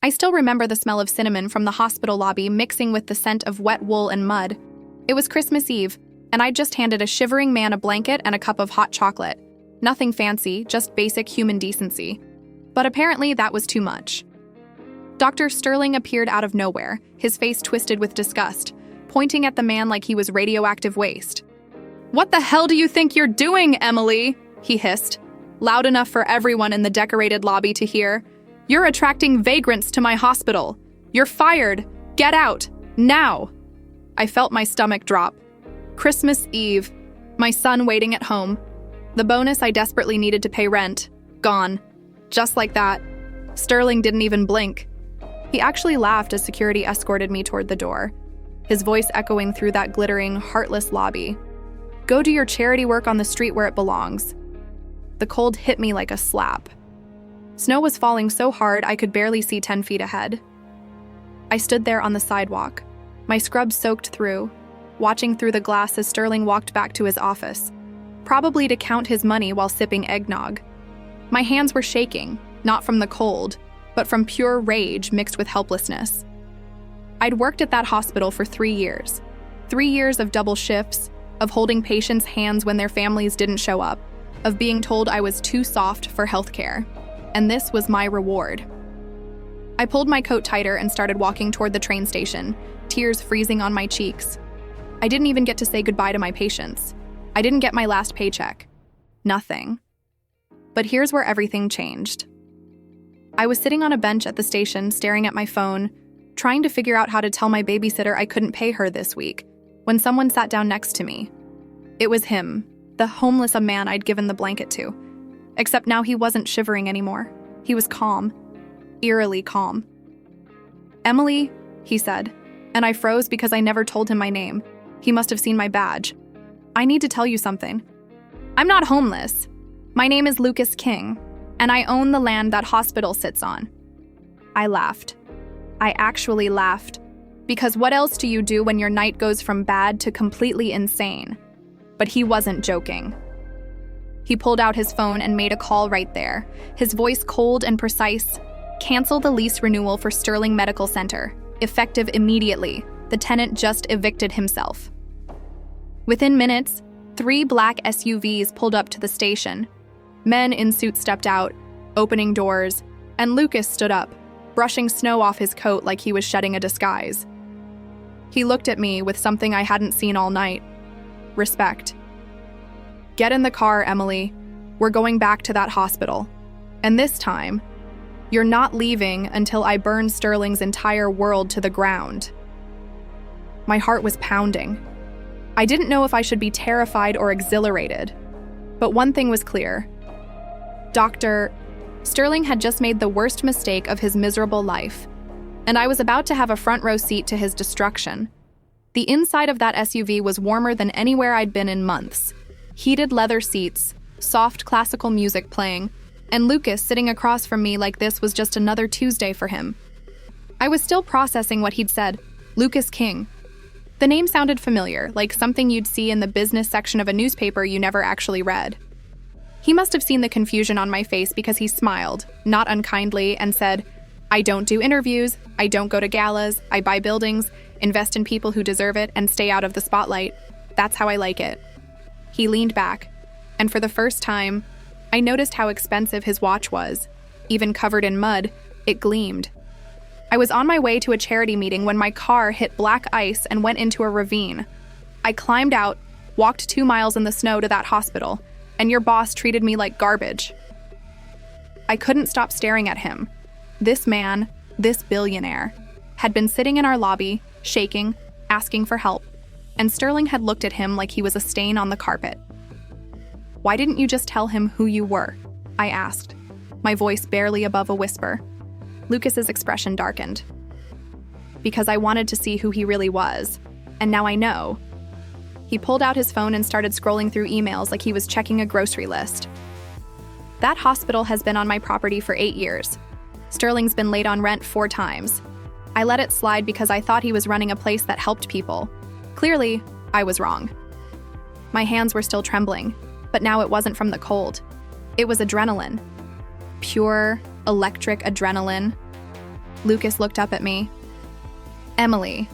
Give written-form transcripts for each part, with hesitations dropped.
I still remember the smell of cinnamon from the hospital lobby mixing with the scent of wet wool and mud. It was Christmas Eve, and I'd just handed a shivering man a blanket and a cup of hot chocolate. Nothing fancy, just basic human decency. But apparently that was too much. Dr. Sterling appeared out of nowhere, his face twisted with disgust, pointing at the man like he was radioactive waste. "What the hell do you think you're doing, Emily?" he hissed, loud enough for everyone in the decorated lobby to hear. "You're attracting vagrants to my hospital. You're fired. Get out. Now." I felt my stomach drop. Christmas Eve. My son waiting at home. The bonus I desperately needed to pay rent. Gone. Just like that. Sterling didn't even blink. He actually laughed as security escorted me toward the door, his voice echoing through that glittering, heartless lobby. "Go do your charity work on the street where it belongs." The cold hit me like a slap. Snow was falling so hard I could barely see 10 feet ahead. I stood there on the sidewalk, my scrubs soaked through, watching through the glass as Sterling walked back to his office, probably to count his money while sipping eggnog. My hands were shaking, not from the cold, but from pure rage mixed with helplessness. I'd worked at that hospital for 3 years. 3 years of double shifts, of holding patients' hands when their families didn't show up, of being told I was too soft for healthcare. And this was my reward. I pulled my coat tighter and started walking toward the train station, tears freezing on my cheeks. I didn't even get to say goodbye to my patients. I didn't get my last paycheck. Nothing. But here's where everything changed. I was sitting on a bench at the station, staring at my phone, trying to figure out how to tell my babysitter I couldn't pay her this week, when someone sat down next to me. It was him, the homeless man I'd given the blanket to. Except now he wasn't shivering anymore. He was calm, eerily calm. "Emily," he said, and I froze because I never told him my name. He must have seen my badge. "I need to tell you something. I'm not homeless. My name is Lucas King, and I own the land that hospital sits on." I laughed. I actually laughed. Because what else do you do when your night goes from bad to completely insane? But he wasn't joking. He pulled out his phone and made a call right there, his voice cold and precise. "Cancel the lease renewal for Sterling Medical Center. Effective immediately. The tenant just evicted himself." Within minutes, 3 black SUVs pulled up to the station. Men in suits stepped out, opening doors, and Lucas stood up, brushing snow off his coat like he was shedding a disguise. He looked at me with something I hadn't seen all night. Respect. "Get in the car, Emily. We're going back to that hospital. And this time, you're not leaving until I burn Sterling's entire world to the ground." My heart was pounding. I didn't know if I should be terrified or exhilarated. But one thing was clear. Dr. Sterling had just made the worst mistake of his miserable life, and I was about to have a front row seat to his destruction. The inside of that SUV was warmer than anywhere I'd been in months. Heated leather seats, soft classical music playing, and Lucas sitting across from me like this was just another Tuesday for him. I was still processing what he'd said. Lucas King. The name sounded familiar, like something you'd see in the business section of a newspaper you never actually read. He must have seen the confusion on my face because he smiled, not unkindly, and said, "I don't do interviews, I don't go to galas, I buy buildings, invest in people who deserve it, and stay out of the spotlight. That's how I like it." He leaned back, and for the first time, I noticed how expensive his watch was. Even covered in mud, it gleamed. I was on my way to a charity meeting when my car hit black ice and went into a ravine. I climbed out, walked 2 miles in the snow to that hospital, and your boss treated me like garbage. I couldn't stop staring at him. This man, this billionaire, had been sitting in our lobby, shaking, asking for help, and Sterling had looked at him like he was a stain on the carpet. "Why didn't you just tell him who you were?" I asked, my voice barely above a whisper. Lucas's expression darkened. "Because I wanted to see who he really was, and now I know." He pulled out his phone and started scrolling through emails like he was checking a grocery list. "That hospital has been on my property for 8 years. Sterling's been late on rent 4 times. I let it slide because I thought he was running a place that helped people. Clearly, I was wrong." My hands were still trembling, but now it wasn't from the cold. It was adrenaline. Pure, electric adrenaline. Lucas looked up at me. Emily,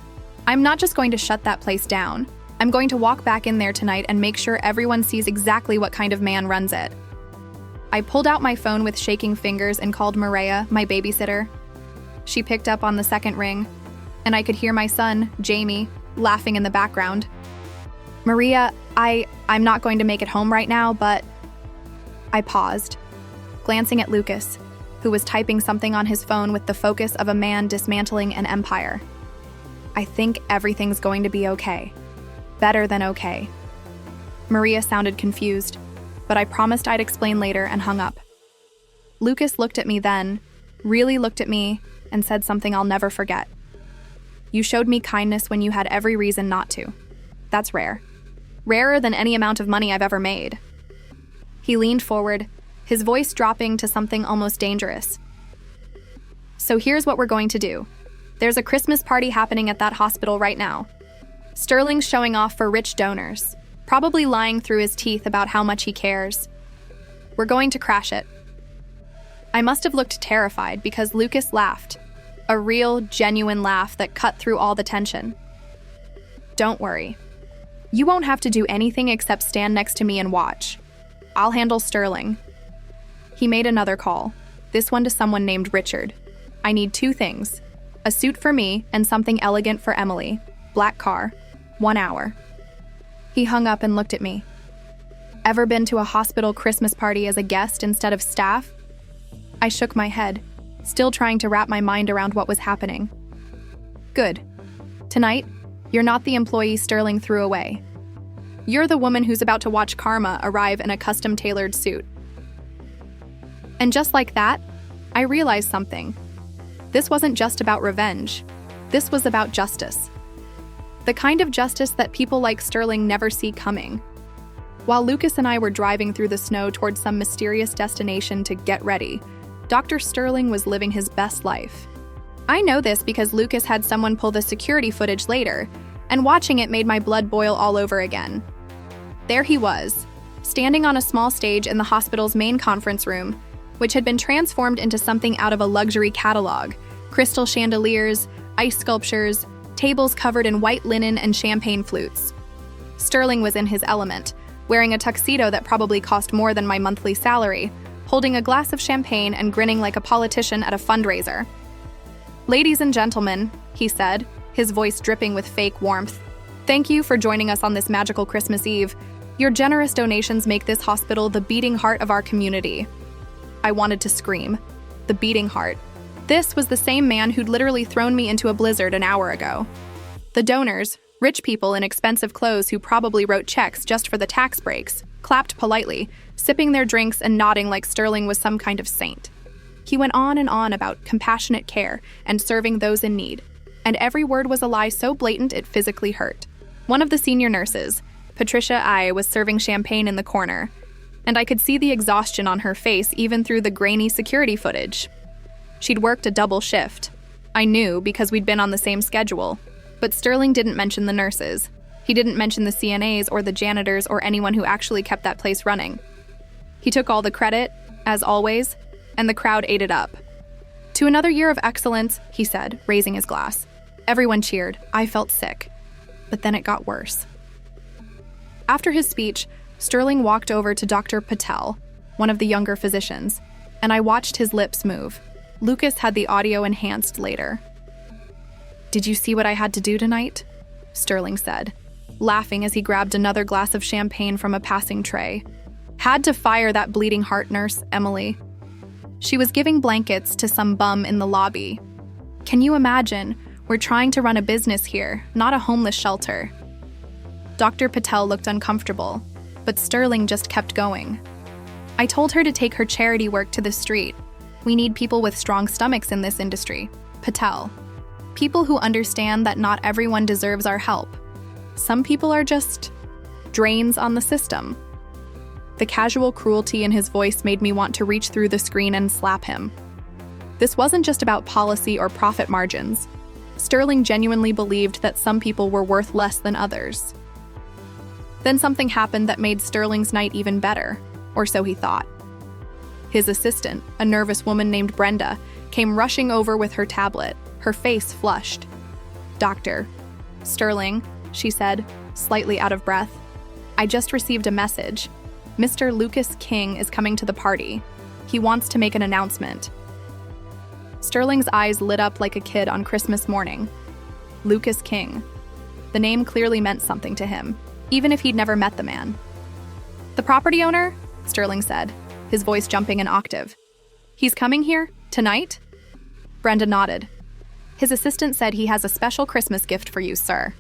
I'm not just going to shut that place down. I'm going to walk back in there tonight and make sure everyone sees exactly what kind of man runs it. I pulled out my phone with shaking fingers and called Maria, my babysitter. She picked up on the second ring, and I could hear my son, Jamie, laughing in the background. Maria, I'm not going to make it home right now, but... I paused, glancing at Lucas, who was typing something on his phone with the focus of a man dismantling an empire. I think everything's going to be okay. Better than okay. Maria sounded confused, but I promised I'd explain later and hung up. Lucas looked at me then, really looked at me, and said something I'll never forget. You showed me kindness when you had every reason not to. That's rare. Rarer than any amount of money I've ever made. He leaned forward, his voice dropping to something almost dangerous. So here's what we're going to do. There's a Christmas party happening at that hospital right now. Sterling's showing off for rich donors, probably lying through his teeth about how much he cares. We're going to crash it. I must have looked terrified because Lucas laughed, a real, genuine laugh that cut through all the tension. Don't worry. You won't have to do anything except stand next to me and watch. I'll handle Sterling. He made another call, this one to someone named Richard. I need 2 things, a suit for me and something elegant for Emily. Black car, 1 hour. He hung up and looked at me. Ever been to a hospital Christmas party as a guest instead of staff? I shook my head, still trying to wrap my mind around what was happening. Good. Tonight, you're not the employee Sterling threw away. You're the woman who's about to watch Karma arrive in a custom-tailored suit. And just like that, I realized something. This wasn't just about revenge. This was about justice. The kind of justice that people like Sterling never see coming. While Lucas and I were driving through the snow towards some mysterious destination to get ready, Dr. Sterling was living his best life. I know this because Lucas had someone pull the security footage later, and watching it made my blood boil all over again. There he was, standing on a small stage in the hospital's main conference room, which had been transformed into something out of a luxury catalog: crystal chandeliers, ice sculptures, tables covered in white linen and champagne flutes. Sterling was in his element, wearing a tuxedo that probably cost more than my monthly salary, holding a glass of champagne and grinning like a politician at a fundraiser. Ladies and gentlemen, he said, his voice dripping with fake warmth, thank you for joining us on this magical Christmas Eve. Your generous donations make this hospital the beating heart of our community. I wanted to scream. The beating heart. This was the same man who'd literally thrown me into a blizzard an hour ago. The donors, rich people in expensive clothes who probably wrote checks just for the tax breaks, clapped politely, sipping their drinks and nodding like Sterling was some kind of saint. He went on and on about compassionate care and serving those in need, and every word was a lie so blatant it physically hurt. One of the senior nurses, Patricia I, was serving champagne in the corner, and I could see the exhaustion on her face even through the grainy security footage. She'd worked a double shift. I knew because we'd been on the same schedule, but Sterling didn't mention the nurses. He didn't mention the CNAs or the janitors or anyone who actually kept that place running. He took all the credit, as always, and the crowd ate it up. To another year of excellence, he said, raising his glass. Everyone cheered. I felt sick. But then it got worse. After his speech, Sterling walked over to Dr. Patel, one of the younger physicians, and I watched his lips move. Lucas had the audio enhanced later. Did you see what I had to do tonight? Sterling said, laughing as he grabbed another glass of champagne from a passing tray. Had to fire that bleeding heart nurse, Emily. She was giving blankets to some bum in the lobby. Can you imagine? We're trying to run a business here, not a homeless shelter. Dr. Patel looked uncomfortable, but Sterling just kept going. I told her to take her charity work to the street. We need people with strong stomachs in this industry. Patel. People who understand that not everyone deserves our help. Some people are just drains on the system. The casual cruelty in his voice made me want to reach through the screen and slap him. This wasn't just about policy or profit margins. Sterling genuinely believed that some people were worth less than others. Then something happened that made Sterling's night even better, or so he thought. His assistant, a nervous woman named Brenda, came rushing over with her tablet, her face flushed. "Doctor, Sterling," she said, slightly out of breath. "I just received a message. Mr. Lucas King is coming to the party. He wants to make an announcement." Sterling's eyes lit up like a kid on Christmas morning. Lucas King. The name clearly meant something to him, even if he'd never met the man. "The property owner?" Sterling said, his voice jumping an octave. "He's coming here? Tonight?" Brenda nodded. "His assistant said he has a special Christmas gift for you, sir."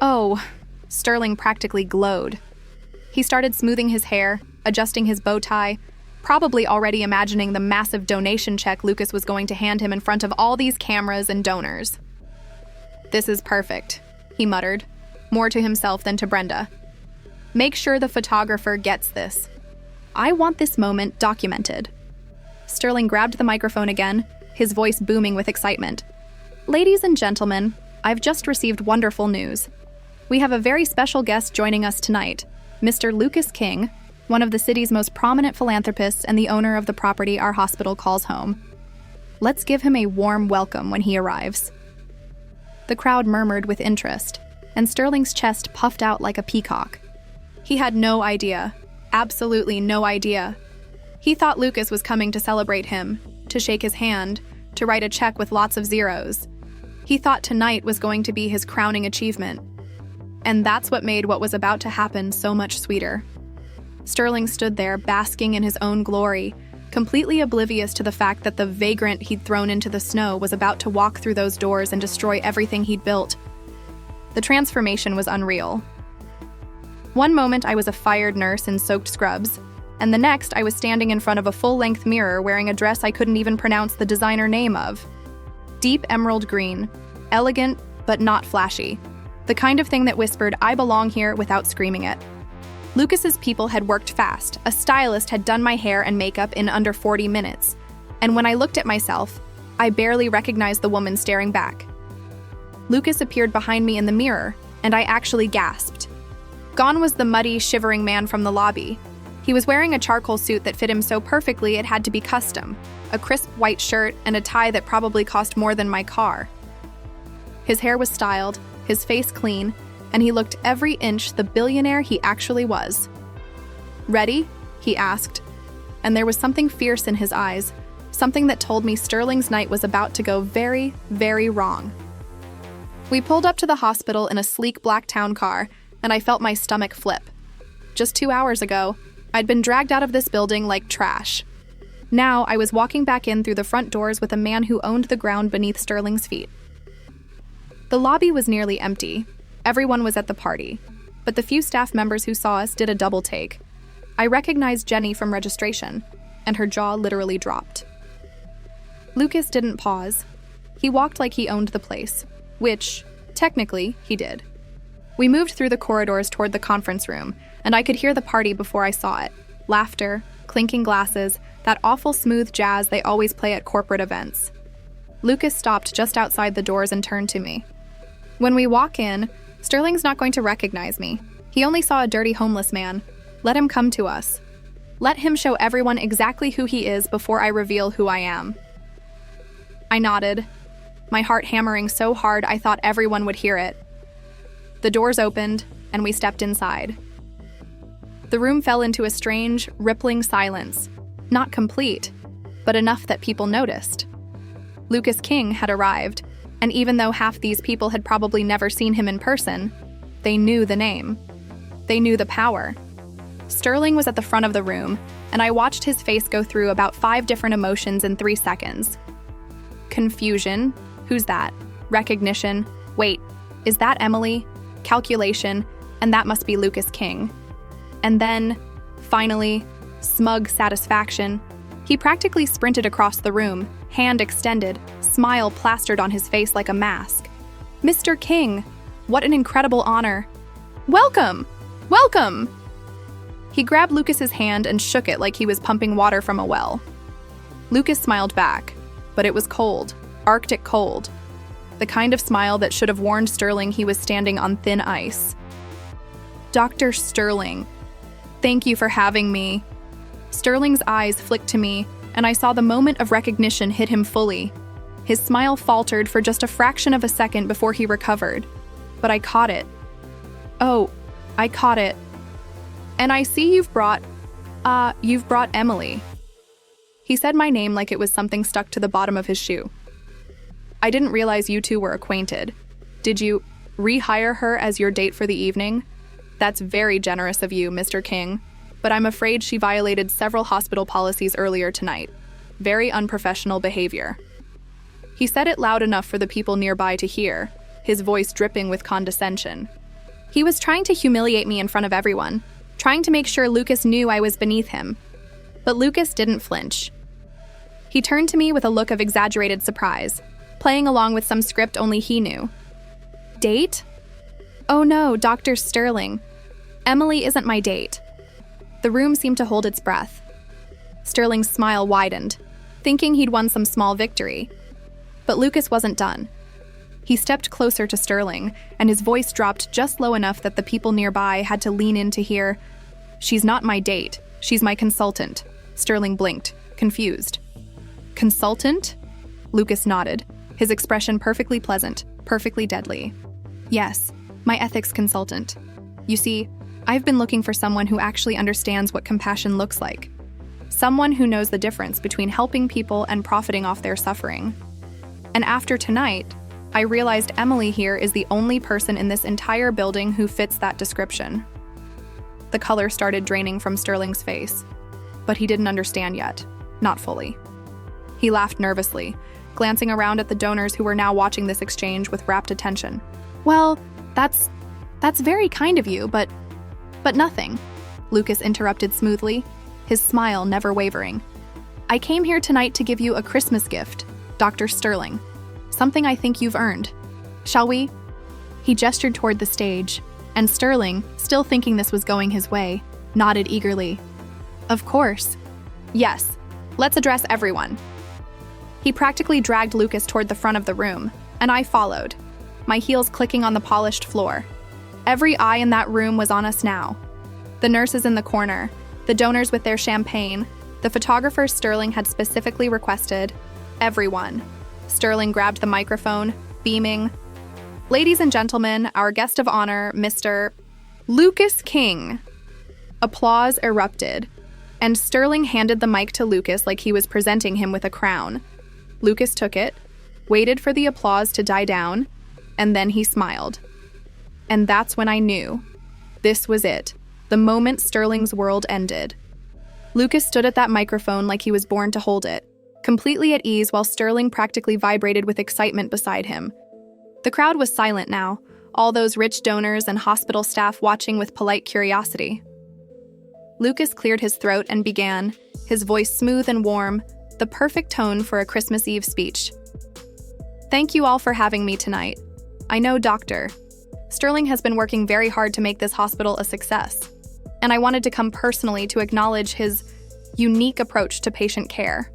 "Oh," Sterling practically glowed. He started smoothing his hair, adjusting his bow tie, probably already imagining the massive donation check Lucas was going to hand him in front of all these cameras and donors. "This is perfect," he muttered, more to himself than to Brenda. "Make sure the photographer gets this. I want this moment documented." Sterling grabbed the microphone again, his voice booming with excitement. "Ladies and gentlemen, I've just received wonderful news. We have a very special guest joining us tonight, Mr. Lucas King, one of the city's most prominent philanthropists and the owner of the property our hospital calls home. Let's give him a warm welcome when he arrives." The crowd murmured with interest, and Sterling's chest puffed out like a peacock. He had no idea, absolutely no idea. He thought Lucas was coming to celebrate him, to shake his hand, to write a check with lots of zeros. He thought tonight was going to be his crowning achievement. And that's what made what was about to happen so much sweeter. Sterling stood there basking in his own glory, completely oblivious to the fact that the vagrant he'd thrown into the snow was about to walk through those doors and destroy everything he'd built. The transformation was unreal. One moment I was a fired nurse in soaked scrubs, and the next I was standing in front of a full-length mirror wearing a dress I couldn't even pronounce the designer name of. Deep emerald green, elegant but not flashy. The kind of thing that whispered, "I belong here," without screaming it. Lucas's people had worked fast. A stylist had done my hair and makeup in under 40 minutes. And when I looked at myself, I barely recognized the woman staring back. Lucas appeared behind me in the mirror, and I actually gasped. Gone was the muddy, shivering man from the lobby. He was wearing a charcoal suit that fit him so perfectly it had to be custom, a crisp white shirt and a tie that probably cost more than my car. His hair was styled, his face clean, and he looked every inch the billionaire he actually was. "Ready?" he asked, and there was something fierce in his eyes, something that told me Sterling's night was about to go very, very wrong. We pulled up to the hospital in a sleek black town car, and I felt my stomach flip. Just 2 hours ago, I'd been dragged out of this building like trash. Now I was walking back in through the front doors with a man who owned the ground beneath Sterling's feet. The lobby was nearly empty. Everyone was at the party, but the few staff members who saw us did a double take. I recognized Jenny from registration, and her jaw literally dropped. Lucas didn't pause. He walked like he owned the place, which, technically, he did. We moved through the corridors toward the conference room, and I could hear the party before I saw it. Laughter, clinking glasses, that awful smooth jazz they always play at corporate events. Lucas stopped just outside the doors and turned to me. "When we walk in, Sterling's not going to recognize me. He only saw a dirty homeless man. Let him come to us. Let him show everyone exactly who he is before I reveal who I am." I nodded, my heart hammering so hard I thought everyone would hear it. The doors opened, and we stepped inside. The room fell into a strange, rippling silence. Not complete, but enough that people noticed. Lucas King had arrived, and even though half these people had probably never seen him in person, they knew the name. They knew the power. Sterling was at the front of the room, and I watched his face go through about 5 different emotions in 3 seconds. Confusion. Who's that? Recognition. Wait, is that Emily? Calculation. And that must be Lucas King. And then, finally, smug satisfaction. He practically sprinted across the room, hand extended, smile plastered on his face like a mask. "Mr. King, what an incredible honor. Welcome! Welcome!" He grabbed Lucas's hand and shook it like he was pumping water from a well. Lucas smiled back, but it was cold, Arctic cold. The kind of smile that should have warned Sterling he was standing on thin ice. "Dr. Sterling, thank you for having me." Sterling's eyes flicked to me, and I saw the moment of recognition hit him fully. His smile faltered for just a fraction of a second before he recovered. But I caught it. Oh, I caught it. And I see you've brought Emily. He said my name like it was something stuck to the bottom of his shoe. I didn't realize you two were acquainted. Did you rehire her as your date for the evening? That's very generous of you, Mr. King, but I'm afraid she violated several hospital policies earlier tonight. Very unprofessional behavior. He said it loud enough for the people nearby to hear, his voice dripping with condescension. He was trying to humiliate me in front of everyone, trying to make sure Lucas knew I was beneath him. But Lucas didn't flinch. He turned to me with a look of exaggerated surprise, playing along with some script only he knew. Date? Oh no, Dr. Sterling. Emily isn't my date. The room seemed to hold its breath. Sterling's smile widened, thinking he'd won some small victory. But Lucas wasn't done. He stepped closer to Sterling, and his voice dropped just low enough that the people nearby had to lean in to hear, "She's not my date. She's my consultant." Sterling blinked, confused. Consultant? Lucas nodded, his expression perfectly pleasant, perfectly deadly. Yes, my ethics consultant. You see, I've been looking for someone who actually understands what compassion looks like. Someone who knows the difference between helping people and profiting off their suffering. And after tonight, I realized Emily here is the only person in this entire building who fits that description. The color started draining from Sterling's face, but he didn't understand yet, not fully. He laughed nervously, glancing around at the donors who were now watching this exchange with rapt attention. Well, that's very kind of you, but nothing, Lucas interrupted smoothly, his smile never wavering. I came here tonight to give you a Christmas gift, Dr. Sterling. Something I think you've earned. Shall we? He gestured toward the stage, and Sterling, still thinking this was going his way, nodded eagerly. Of course. Yes, let's address everyone. He practically dragged Lucas toward the front of the room, and I followed, my heels clicking on the polished floor. Every eye in that room was on us now. The nurses in the corner, the donors with their champagne, the photographer Sterling had specifically requested, everyone. Sterling grabbed the microphone, beaming. Ladies and gentlemen, our guest of honor, Mr. Lucas King. Applause erupted, and Sterling handed the mic to Lucas like he was presenting him with a crown. Lucas took it, waited for the applause to die down, and then he smiled. And that's when I knew. This was it, the moment Sterling's world ended. Lucas stood at that microphone like he was born to hold it, completely at ease while Sterling practically vibrated with excitement beside him. The crowd was silent now, all those rich donors and hospital staff watching with polite curiosity. Lucas cleared his throat and began, his voice smooth and warm, the perfect tone for a Christmas Eve speech. Thank you all for having me tonight. I know Dr. Sterling has been working very hard to make this hospital a success, and I wanted to come personally to acknowledge his unique approach to patient care.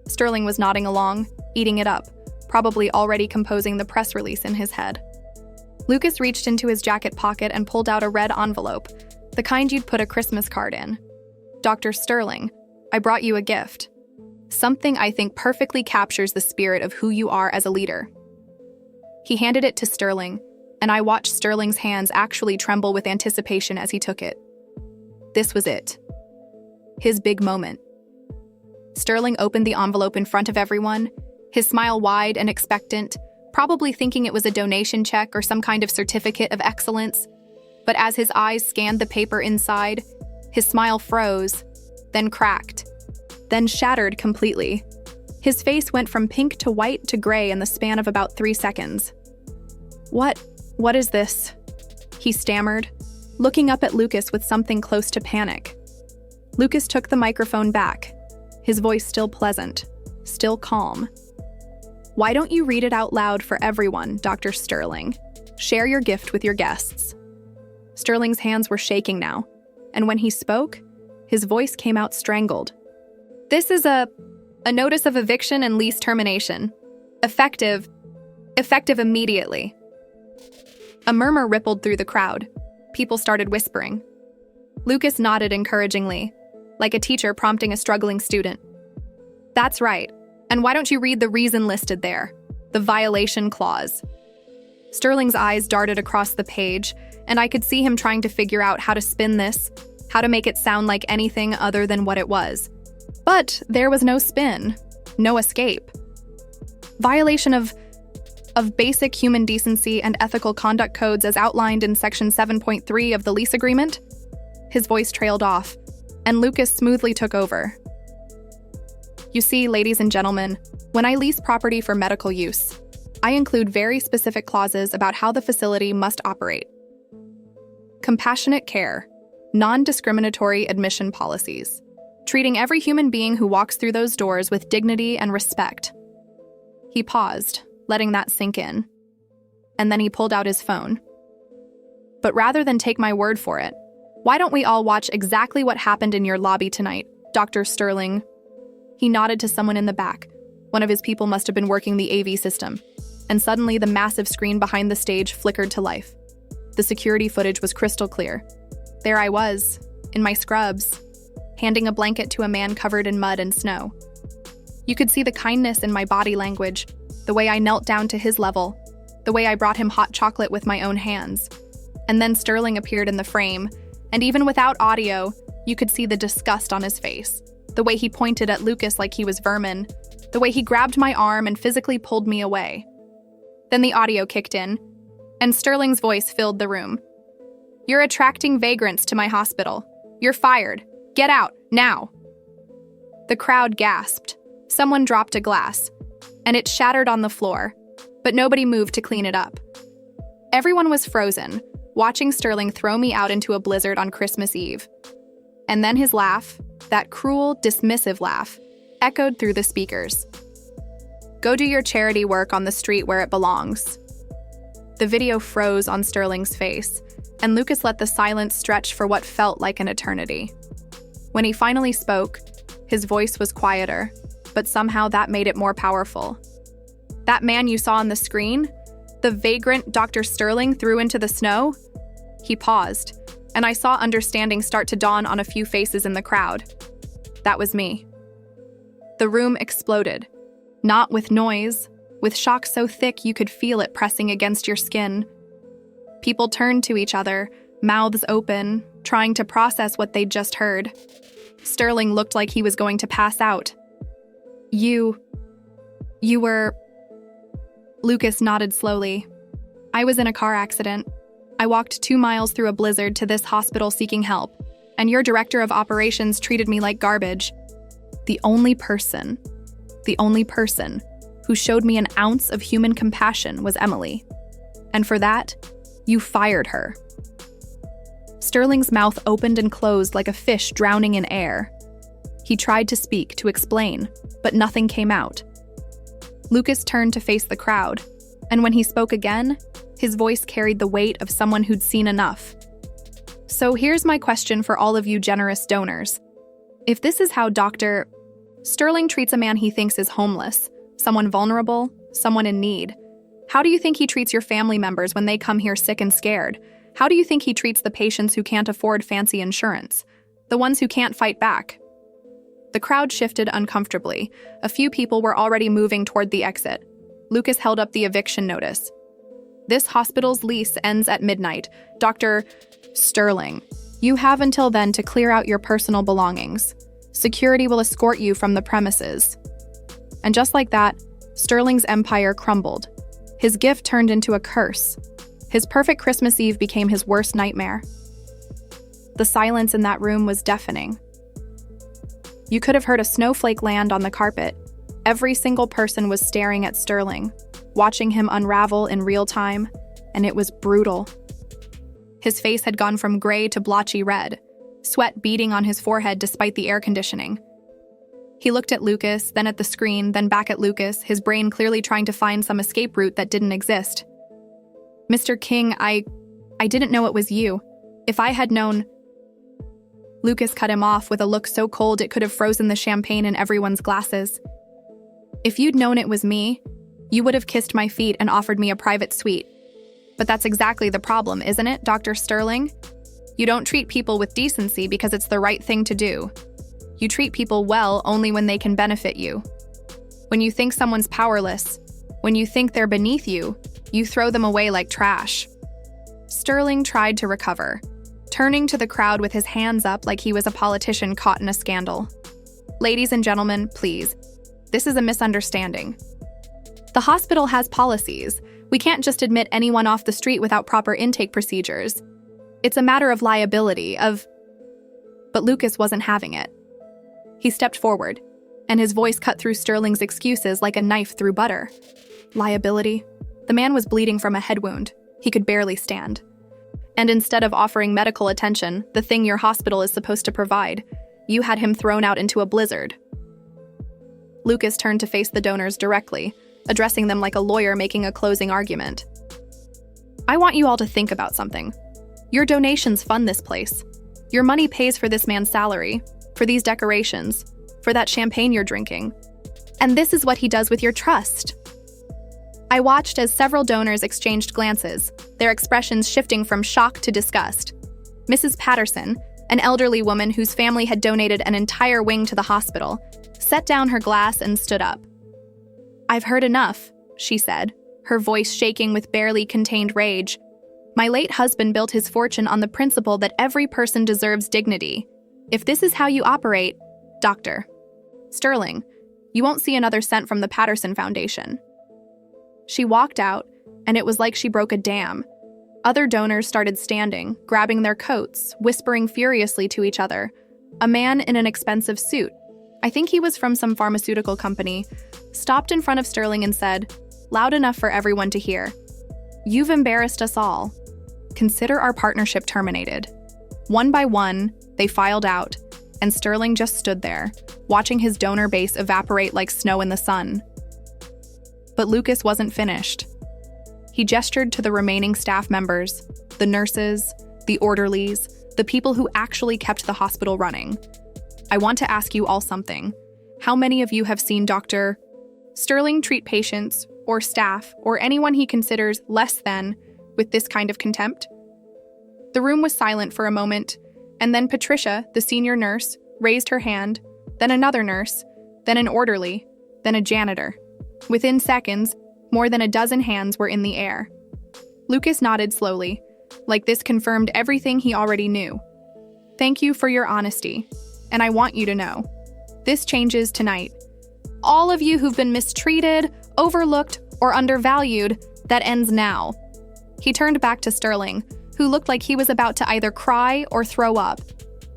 Sterling was nodding along, eating it up, probably already composing the press release in his head. Lucas reached into his jacket pocket and pulled out a red envelope, the kind you'd put a Christmas card in. Dr. Sterling, I brought you a gift. Something I think perfectly captures the spirit of who you are as a leader. He handed it to Sterling, and I watched Sterling's hands actually tremble with anticipation as he took it. This was it. His big moment. Sterling opened the envelope in front of everyone, his smile wide and expectant, probably thinking it was a donation check or some kind of certificate of excellence. But as his eyes scanned the paper inside, his smile froze, then cracked, then shattered completely. His face went from pink to white to gray in the span of about 3 seconds. What is this? He stammered, looking up at Lucas with something close to panic. Lucas took the microphone back, his voice still pleasant, still calm. Why don't you read it out loud for everyone, Dr. Sterling? Share your gift with your guests. Sterling's hands were shaking now, and when he spoke, his voice came out strangled. This is a notice of eviction and lease termination. Effective immediately. A murmur rippled through the crowd. People started whispering. Lucas nodded encouragingly, like a teacher prompting a struggling student. That's right. And why don't you read the reason listed there? The violation clause. Sterling's eyes darted across the page, and I could see him trying to figure out how to spin this, how to make it sound like anything other than what it was. But there was no spin, no escape. Violation of basic human decency and ethical conduct codes as outlined in Section 7.3 of the lease agreement? His voice trailed off, and Lucas smoothly took over. You see, ladies and gentlemen, when I lease property for medical use, I include very specific clauses about how the facility must operate. Compassionate care, non-discriminatory admission policies, treating every human being who walks through those doors with dignity and respect. He paused, letting that sink in, and then he pulled out his phone. But rather than take my word for it, why don't we all watch exactly what happened in your lobby tonight, Dr. Sterling? He nodded to someone in the back. One of his people must have been working the AV system, and suddenly the massive screen behind the stage flickered to life. The security footage was crystal clear. There I was, in my scrubs, handing a blanket to a man covered in mud and snow. You could see the kindness in my body language, the way I knelt down to his level, the way I brought him hot chocolate with my own hands. And then Sterling appeared in the frame, and even without audio, you could see the disgust on his face, the way he pointed at Lucas like he was vermin, the way he grabbed my arm and physically pulled me away. Then the audio kicked in, and Sterling's voice filled the room. You're attracting vagrants to my hospital. You're fired. Get out, now. The crowd gasped. Someone dropped a glass, and it shattered on the floor, but nobody moved to clean it up. Everyone was frozen, watching Sterling throw me out into a blizzard on Christmas Eve. And then his laugh, that cruel, dismissive laugh, echoed through the speakers. Go do your charity work on the street where it belongs. The video froze on Sterling's face, and Lucas let the silence stretch for what felt like an eternity. When he finally spoke, his voice was quieter, but somehow that made it more powerful. That man you saw on the screen, the vagrant Dr. Sterling threw into the snow? He paused, and I saw understanding start to dawn on a few faces in the crowd. That was me. The room exploded, not with noise, with shock so thick you could feel it pressing against your skin. People turned to each other, mouths open, trying to process what they'd just heard. Sterling looked like he was going to pass out. You were... Lucas nodded slowly. I was in a car accident. I walked 2 miles through a blizzard to this hospital seeking help, and your director of operations treated me like garbage. The only person who showed me an ounce of human compassion was Emily. And for that, you fired her. Sterling's mouth opened and closed like a fish drowning in air. He tried to speak, to explain, but nothing came out. Lucas turned to face the crowd, and when he spoke again, his voice carried the weight of someone who'd seen enough. So here's my question for all of you generous donors. If this is how Dr. Sterling treats a man he thinks is homeless, someone vulnerable, someone in need, how do you think he treats your family members when they come here sick and scared? How do you think he treats the patients who can't afford fancy insurance, the ones who can't fight back? The crowd shifted uncomfortably. A few people were already moving toward the exit. Lucas held up the eviction notice. This hospital's lease ends at midnight. Dr. Sterling, you have until then to clear out your personal belongings. Security will escort you from the premises. And just like that, Sterling's empire crumbled. His gift turned into a curse. His perfect Christmas Eve became his worst nightmare. The silence in that room was deafening. You could have heard a snowflake land on the carpet. Every single person was staring at Sterling, watching him unravel in real time, and it was brutal. His face had gone from gray to blotchy red, sweat beading on his forehead despite the air conditioning. He looked at Lucas, then at the screen, then back at Lucas, his brain clearly trying to find some escape route that didn't exist. Mr. King, I didn't know it was you. If I had known... Lucas cut him off with a look so cold it could have frozen the champagne in everyone's glasses. If you'd known it was me, you would have kissed my feet and offered me a private suite. But that's exactly the problem, isn't it, Dr. Sterling? You don't treat people with decency because it's the right thing to do. You treat people well only when they can benefit you. When you think someone's powerless, when you think they're beneath you, you throw them away like trash. Sterling tried to recover, turning to the crowd with his hands up like he was a politician caught in a scandal. Ladies and gentlemen, please. This is a misunderstanding. The hospital has policies. We can't just admit anyone off the street without proper intake procedures. It's a matter of liability, But Lucas wasn't having it. He stepped forward, and his voice cut through Sterling's excuses like a knife through butter. Liability? The man was bleeding from a head wound. He could barely stand. And instead of offering medical attention, the thing your hospital is supposed to provide, you had him thrown out into a blizzard. Lucas turned to face the donors directly, addressing them like a lawyer making a closing argument. I want you all to think about something. Your donations fund this place. Your money pays for this man's salary, for these decorations, for that champagne you're drinking. And this is what he does with your trust. I watched as several donors exchanged glances, their expressions shifting from shock to disgust. Mrs. Patterson, an elderly woman whose family had donated an entire wing to the hospital, set down her glass and stood up. I've heard enough, she said, her voice shaking with barely contained rage. My late husband built his fortune on the principle that every person deserves dignity. If this is how you operate, Dr. Sterling, you won't see another cent from the Patterson Foundation. She walked out, and it was like she broke a dam. Other donors started standing, grabbing their coats, whispering furiously to each other. A man in an expensive suit, I think he was from some pharmaceutical company, stopped in front of Sterling and said, loud enough for everyone to hear, "You've embarrassed us all. Consider our partnership terminated." One by one, they filed out, and Sterling just stood there, watching his donor base evaporate like snow in the sun. But Lucas wasn't finished. He gestured to the remaining staff members, the nurses, the orderlies, the people who actually kept the hospital running. I want to ask you all something. How many of you have seen Dr. Sterling treat patients, or staff, or anyone he considers less than, with this kind of contempt? The room was silent for a moment, and then Patricia, the senior nurse, raised her hand, then another nurse, then an orderly, then a janitor. Within seconds, more than a dozen hands were in the air. Lucas nodded slowly, like this confirmed everything he already knew. Thank you for your honesty, and I want you to know, this changes tonight. All of you who've been mistreated, overlooked, or undervalued, that ends now. He turned back to Sterling, who looked like he was about to either cry or throw up.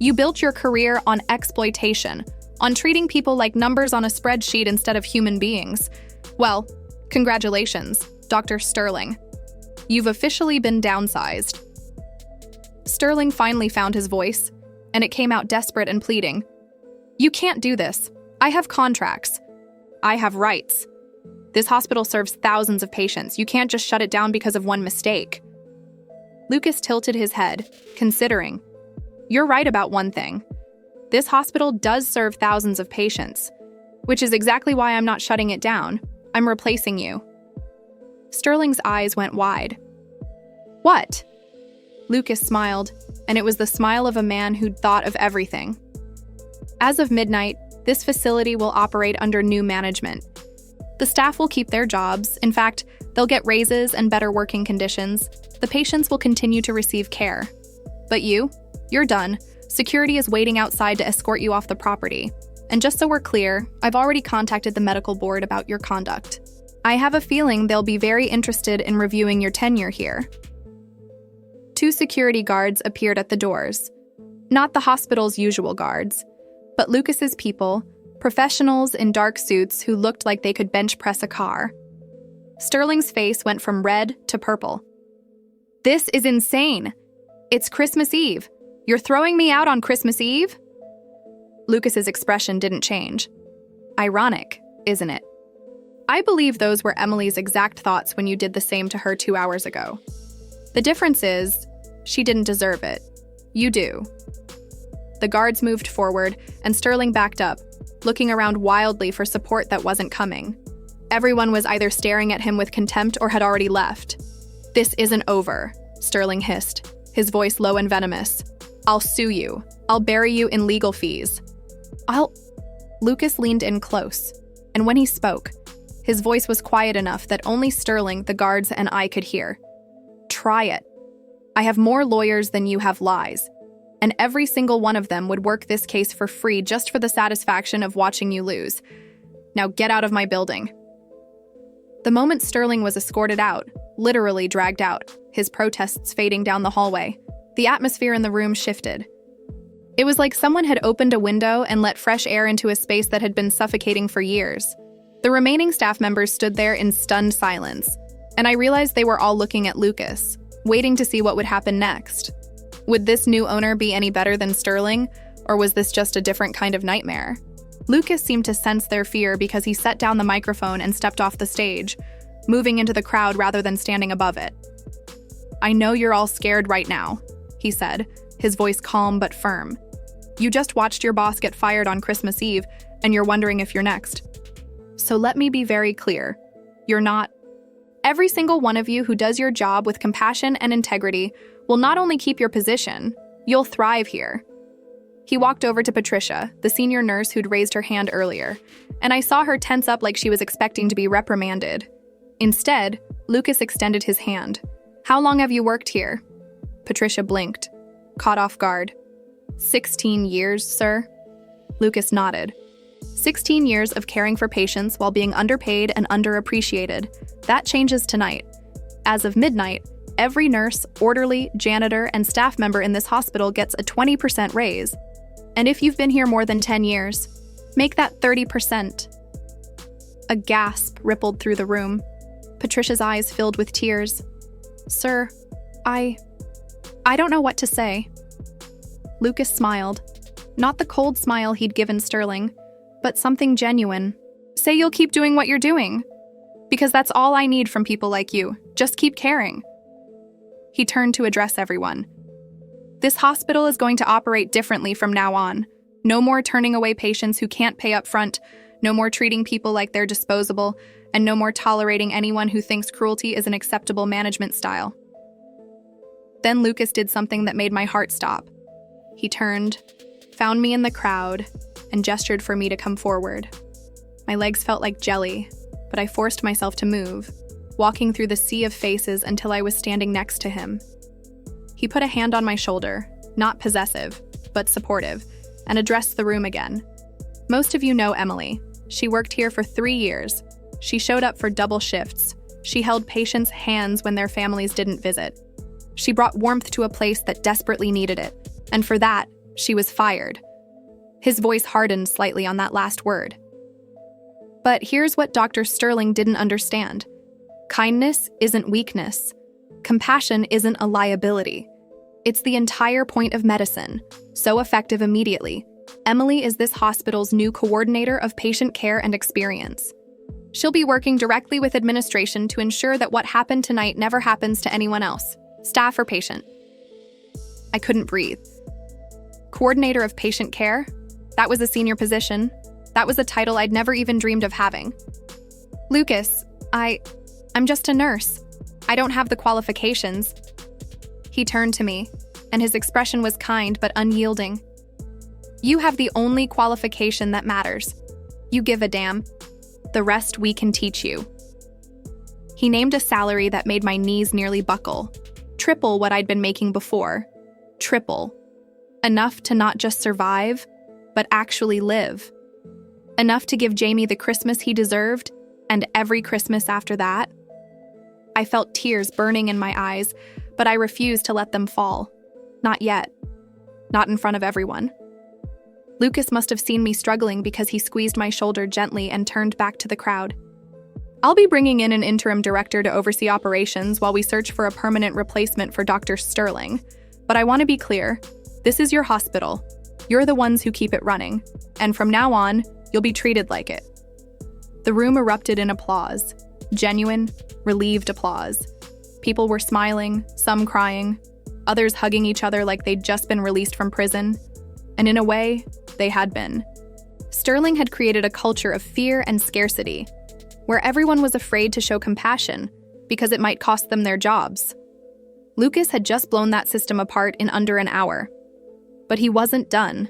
You built your career on exploitation, on treating people like numbers on a spreadsheet instead of human beings. Well, congratulations, Dr. Sterling. You've officially been downsized. Sterling finally found his voice, and it came out desperate and pleading. You can't do this. I have contracts. I have rights. This hospital serves thousands of patients. You can't just shut it down because of one mistake. Lucas tilted his head, considering. You're right about one thing. This hospital does serve thousands of patients, which is exactly why I'm not shutting it down. I'm replacing you. Sterling's eyes went wide. What? Lucas smiled, and it was the smile of a man who'd thought of everything. As of midnight, this facility will operate under new management. The staff will keep their jobs. In fact, they'll get raises and better working conditions. The patients will continue to receive care. But you're done. Security is waiting outside to escort you off the property. And just so we're clear, I've already contacted the medical board about your conduct. I have a feeling they'll be very interested in reviewing your tenure here. 2 security guards appeared at the doors. Not the hospital's usual guards, but Lucas's people, professionals in dark suits who looked like they could bench press a car. Sterling's face went from red to purple. This is insane. It's Christmas Eve. You're throwing me out on Christmas Eve? Lucas's expression didn't change. Ironic, isn't it? I believe those were Emily's exact thoughts when you did the same to her 2 hours ago. The difference is, she didn't deserve it. You do. The guards moved forward, and Sterling backed up, looking around wildly for support that wasn't coming. Everyone was either staring at him with contempt or had already left. This isn't over, Sterling hissed, his voice low and venomous. I'll sue you. I'll bury you in legal fees. Lucas leaned in close, and when he spoke, his voice was quiet enough that only Sterling, the guards, and I could hear. Try it. I have more lawyers than you have lies, and every single one of them would work this case for free just for the satisfaction of watching you lose. Now get out of my building. The moment Sterling was escorted out, literally dragged out, his protests fading down the hallway, the atmosphere in the room shifted. It was like someone had opened a window and let fresh air into a space that had been suffocating for years. The remaining staff members stood there in stunned silence, and I realized they were all looking at Lucas, waiting to see what would happen next. Would this new owner be any better than Sterling, or was this just a different kind of nightmare? Lucas seemed to sense their fear because he set down the microphone and stepped off the stage, moving into the crowd rather than standing above it. "I know you're all scared right now," he said, his voice calm but firm. "You just watched your boss get fired on Christmas Eve, and you're wondering if you're next. So let me be very clear. You're not. Every single one of you who does your job with compassion and integrity will not only keep your position, you'll thrive here." He walked over to Patricia, the senior nurse who'd raised her hand earlier, and I saw her tense up like she was expecting to be reprimanded. Instead, Lucas extended his hand. "How long have you worked here?" Patricia blinked, caught off guard. 16 years, sir." Lucas nodded. 16 years of caring for patients while being underpaid and underappreciated. That changes tonight. As of midnight, every nurse, orderly, janitor, and staff member in this hospital gets a 20% raise. And if you've been here more than 10 years, make that 30%. A gasp rippled through the room. Patricia's eyes filled with tears. "Sir, I don't know what to say." Lucas smiled. Not the cold smile he'd given Sterling, but something genuine. "Say you'll keep doing what you're doing. Because that's all I need from people like you. Just keep caring." He turned to address everyone. "This hospital is going to operate differently from now on. No more turning away patients who can't pay up front, no more treating people like they're disposable, and no more tolerating anyone who thinks cruelty is an acceptable management style." Then Lucas did something that made my heart stop. He turned, found me in the crowd, and gestured for me to come forward. My legs felt like jelly, but I forced myself to move, walking through the sea of faces until I was standing next to him. He put a hand on my shoulder, not possessive, but supportive, and addressed the room again. "Most of you know Emily. She worked here for 3 years. She showed up for double shifts. She held patients' hands when their families didn't visit. She brought warmth to a place that desperately needed it, and for that, she was fired." His voice hardened slightly on that last word. But here's what Dr. Sterling didn't understand. Kindness isn't weakness. Compassion isn't a liability. It's the entire point of medicine, so effective immediately. Emily is this hospital's new coordinator of patient care and experience. She'll be working directly with administration to ensure that what happened tonight never happens to anyone else, staff or patient. I couldn't breathe. Coordinator of patient care? That was a senior position. That was a title I'd never even dreamed of having. "Lucas, I'm just a nurse. I don't have the qualifications." He turned to me, and his expression was kind but unyielding. "You have the only qualification that matters. You give a damn. The rest we can teach you." He named a salary that made my knees nearly buckle. Triple what I'd been making before. Triple. Enough to not just survive, but actually live. Enough to give Jamie the Christmas he deserved, and every Christmas after that. I felt tears burning in my eyes, but I refused to let them fall. Not yet. Not in front of everyone. Lucas must have seen me struggling because he squeezed my shoulder gently and turned back to the crowd. "I'll be bringing in an interim director to oversee operations while we search for a permanent replacement for Dr. Sterling. But I want to be clear, this is your hospital. You're the ones who keep it running, and from now on, you'll be treated like it." The room erupted in applause. Genuine, relieved applause. People were smiling, some crying, others hugging each other like they'd just been released from prison. And in a way, they had been. Sterling had created a culture of fear and scarcity, where everyone was afraid to show compassion because it might cost them their jobs. Lucas had just blown that system apart in under an hour. But he wasn't done.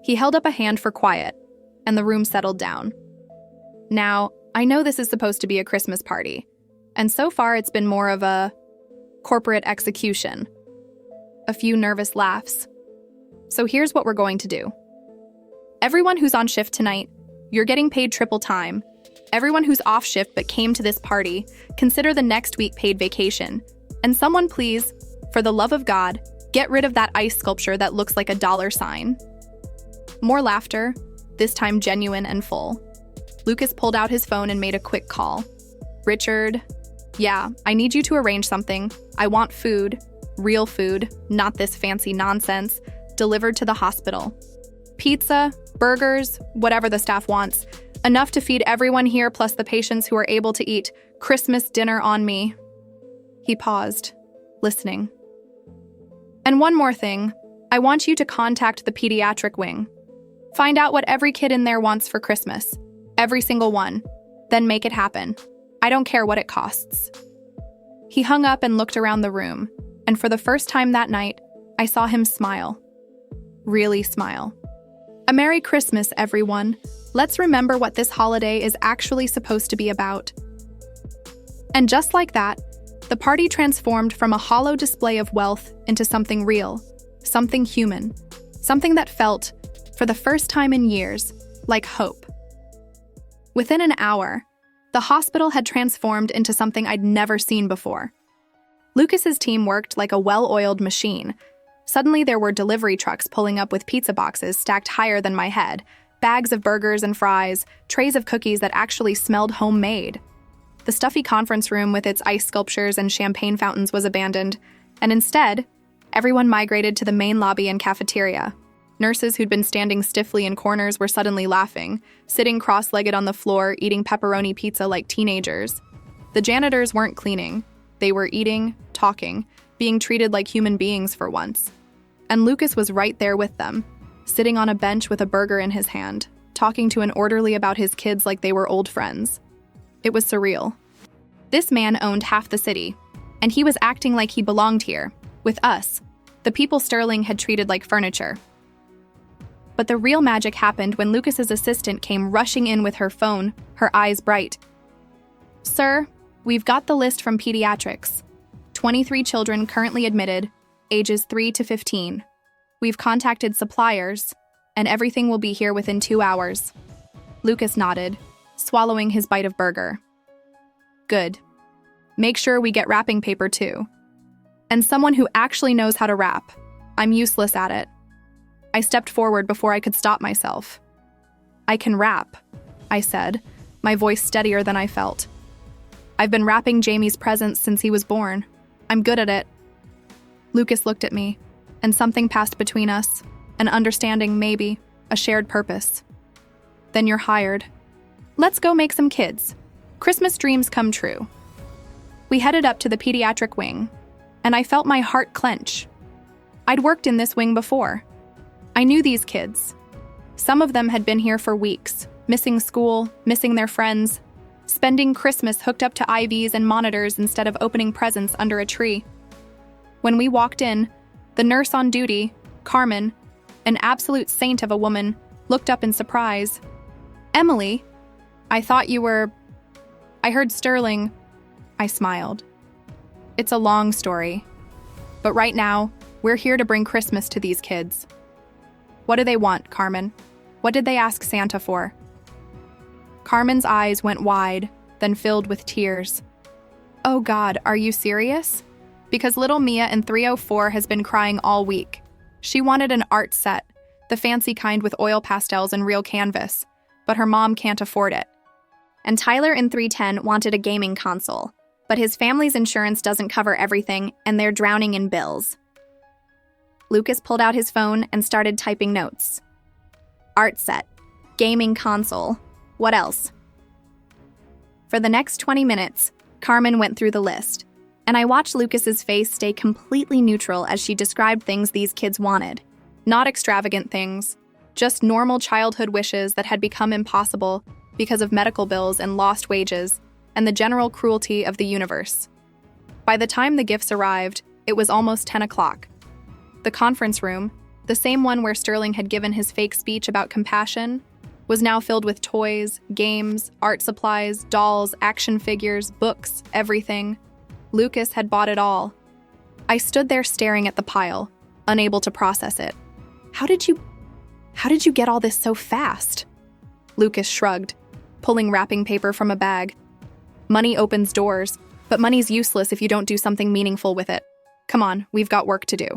He held up a hand for quiet, and the room settled down. Now, I know this is supposed to be a Christmas party, and so far it's been more of a corporate execution. A few nervous laughs. So here's what we're going to do. Everyone who's on shift tonight, you're getting paid triple time. Everyone who's off shift but came to this party, consider the next week paid vacation. And someone please, for the love of God, get rid of that ice sculpture that looks like a dollar sign. More laughter, this time genuine and full. Lucas pulled out his phone and made a quick call. Richard, yeah, I need you to arrange something. I want food, real food, not this fancy nonsense, delivered to the hospital. Pizza, burgers, whatever the staff wants. Enough to feed everyone here plus the patients who are able to eat. Christmas dinner on me. He paused, listening. And one more thing. I want you to contact the pediatric wing. Find out what every kid in there wants for Christmas. Every single one. Then make it happen. I don't care what it costs. He hung up and looked around the room, and for the first time that night, I saw him smile. Really smile. A Merry Christmas, everyone. Let's remember what this holiday is actually supposed to be about. And just like that, the party transformed from a hollow display of wealth into something real, something human, something that felt, for the first time in years, like hope. Within an hour, the hospital had transformed into something I'd never seen before. Lucas's team worked like a well-oiled machine. Suddenly there were delivery trucks pulling up with pizza boxes stacked higher than my head, bags of burgers and fries, trays of cookies that actually smelled homemade. The stuffy conference room with its ice sculptures and champagne fountains was abandoned, and instead, everyone migrated to the main lobby and cafeteria. Nurses who'd been standing stiffly in corners were suddenly laughing, sitting cross-legged on the floor, eating pepperoni pizza like teenagers. The janitors weren't cleaning. They were eating, talking, being treated like human beings for once. And Lucas was right there with them, sitting on a bench with a burger in his hand, talking to an orderly about his kids like they were old friends. It was surreal. This man owned half the city, and he was acting like he belonged here, with us, the people Sterling had treated like furniture. But the real magic happened when Lucas's assistant came rushing in with her phone, her eyes bright. Sir, we've got the list from pediatrics. 23 children currently admitted, ages 3 to 15. We've contacted suppliers, and everything will be here within 2 hours. Lucas nodded, swallowing his bite of burger. Good. Make sure we get wrapping paper too. And someone who actually knows how to wrap. I'm useless at it. I stepped forward before I could stop myself. I can wrap, I said, my voice steadier than I felt. I've been wrapping Jamie's presents since he was born. I'm good at it. Lucas looked at me, and something passed between us, an understanding maybe, a shared purpose. Then you're hired. Let's go make some kids. Christmas dreams come true. We headed up to the pediatric wing, and I felt my heart clench. I'd worked in this wing before. I knew these kids. Some of them had been here for weeks, missing school, missing their friends, spending Christmas hooked up to IVs and monitors instead of opening presents under a tree. When we walked in, the nurse on duty, Carmen, an absolute saint of a woman, looked up in surprise. Emily, I thought you were... I heard Sterling. I smiled. It's a long story. But right now, we're here to bring Christmas to these kids. What do they want, Carmen? What did they ask Santa for? Carmen's eyes went wide, then filled with tears. Oh God, are you serious? Because little Mia in 304 has been crying all week. She wanted an art set, the fancy kind with oil pastels and real canvas, but her mom can't afford it. And Tyler in 310 wanted a gaming console, but his family's insurance doesn't cover everything and they're drowning in bills. Lucas pulled out his phone and started typing notes. Art set, gaming console, what else? For the next 20 minutes, Carmen went through the list, and I watched Lucas's face stay completely neutral as she described things these kids wanted. Not extravagant things, just normal childhood wishes that had become impossible because of medical bills and lost wages and the general cruelty of the universe. By the time the gifts arrived, it was almost 10 o'clock. The conference room, the same one where Sterling had given his fake speech about compassion, was now filled with toys, games, art supplies, dolls, action figures, books, everything. Lucas had bought it all. I stood there staring at the pile, unable to process it. How did you get all this so fast? Lucas shrugged, pulling wrapping paper from a bag. Money opens doors, but money's useless if you don't do something meaningful with it. Come on, we've got work to do.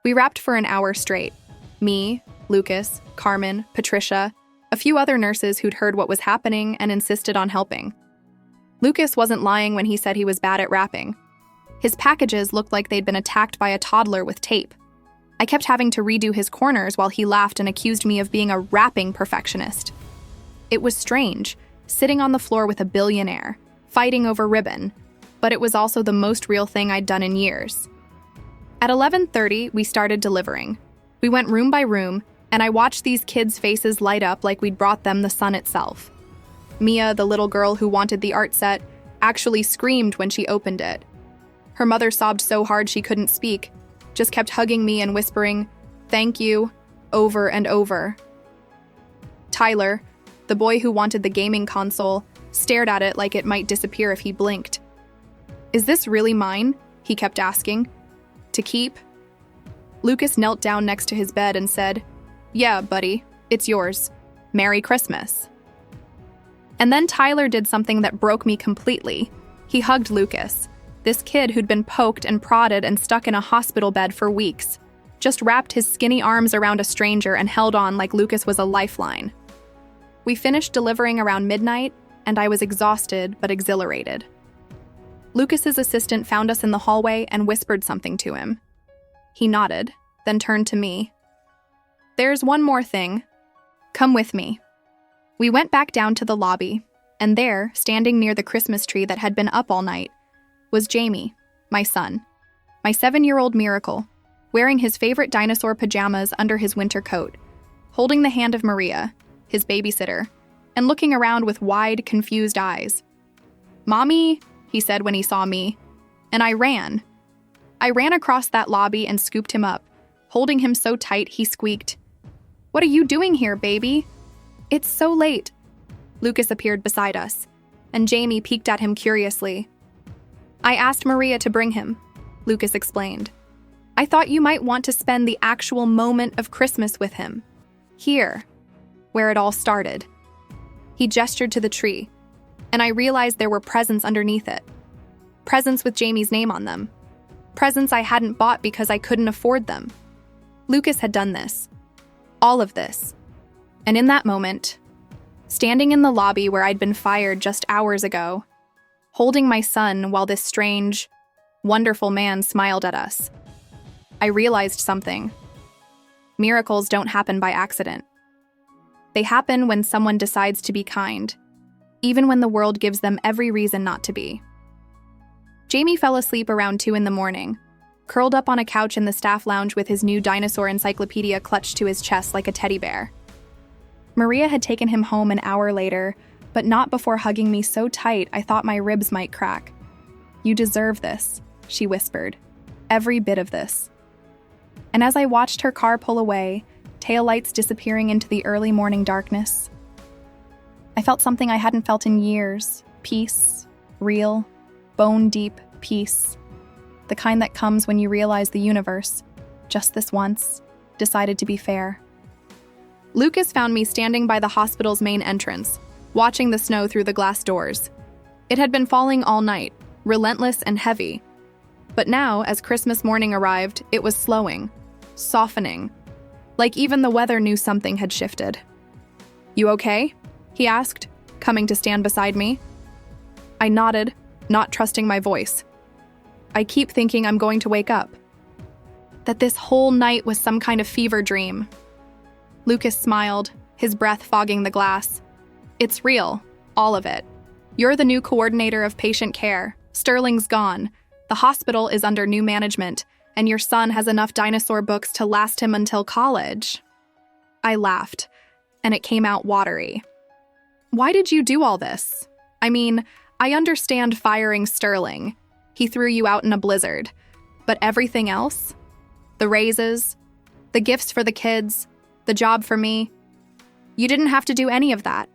We wrapped for an hour straight. Me, Lucas, Carmen, Patricia, a few other nurses who'd heard what was happening and insisted on helping. Lucas wasn't lying when he said he was bad at wrapping. His packages looked like they'd been attacked by a toddler with tape. I kept having to redo his corners while he laughed and accused me of being a wrapping perfectionist. It was strange, sitting on the floor with a billionaire, fighting over ribbon, but it was also the most real thing I'd done in years. At 11:30, we started delivering. We went room by room, and I watched these kids' faces light up like we'd brought them the sun itself. Mia, the little girl who wanted the art set, actually screamed when she opened it. Her mother sobbed so hard she couldn't speak, just kept hugging me and whispering, "Thank you," over and over. Tyler, the boy who wanted the gaming console, stared at it like it might disappear if he blinked. "Is this really mine?" he kept asking. "To keep?" Lucas knelt down next to his bed and said, "Yeah, buddy, it's yours. Merry Christmas." And then Tyler did something that broke me completely. He hugged Lucas, this kid who'd been poked and prodded and stuck in a hospital bed for weeks, just wrapped his skinny arms around a stranger and held on like Lucas was a lifeline. We finished delivering around midnight, and I was exhausted but exhilarated. Lucas's assistant found us in the hallway and whispered something to him. He nodded, then turned to me. "There's one more thing. Come with me." We went back down to the lobby, and there, standing near the Christmas tree that had been up all night, was Jamie, my son, my 7-year-old miracle, wearing his favorite dinosaur pajamas under his winter coat, holding the hand of Maria, his babysitter, and looking around with wide, confused eyes. "Mommy," he said when he saw me, and I ran. I ran across that lobby and scooped him up, holding him so tight he squeaked, "What are you doing here, baby?" "It's so late." Lucas appeared beside us, and Jamie peeked at him curiously. "I asked Maria to bring him," Lucas explained. "I thought you might want to spend the actual moment of Christmas with him. Here, where it all started." He gestured to the tree, and I realized there were presents underneath it. Presents with Jamie's name on them. Presents I hadn't bought because I couldn't afford them. Lucas had done this. All of this. And in that moment, standing in the lobby where I'd been fired just hours ago, holding my son while this strange, wonderful man smiled at us, I realized something. Miracles don't happen by accident. They happen when someone decides to be kind, even when the world gives them every reason not to be. Jamie fell asleep around 2 a.m, curled up on a couch in the staff lounge with his new dinosaur encyclopedia clutched to his chest like a teddy bear. Maria had taken him home an hour later, but not before hugging me so tight I thought my ribs might crack. "You deserve this," she whispered. "Every bit of this." And as I watched her car pull away, taillights disappearing into the early morning darkness, I felt something I hadn't felt in years. Peace. Real, bone-deep peace. The kind that comes when you realize the universe, just this once, decided to be fair. Lucas found me standing by the hospital's main entrance, watching the snow through the glass doors. It had been falling all night, relentless and heavy. But now, as Christmas morning arrived, it was slowing, softening, like even the weather knew something had shifted. "You okay?" he asked, coming to stand beside me. I nodded, not trusting my voice. "I keep thinking I'm going to wake up. That this whole night was some kind of fever dream." Lucas smiled, his breath fogging the glass. "It's real, all of it. You're the new coordinator of patient care. Sterling's gone. The hospital is under new management, and your son has enough dinosaur books to last him until college." I laughed, and it came out watery. "Why did you do all this? I mean, I understand firing Sterling. He threw you out in a blizzard. But everything else? The raises, The gifts for the kids, the job for me. You didn't have to do any of that.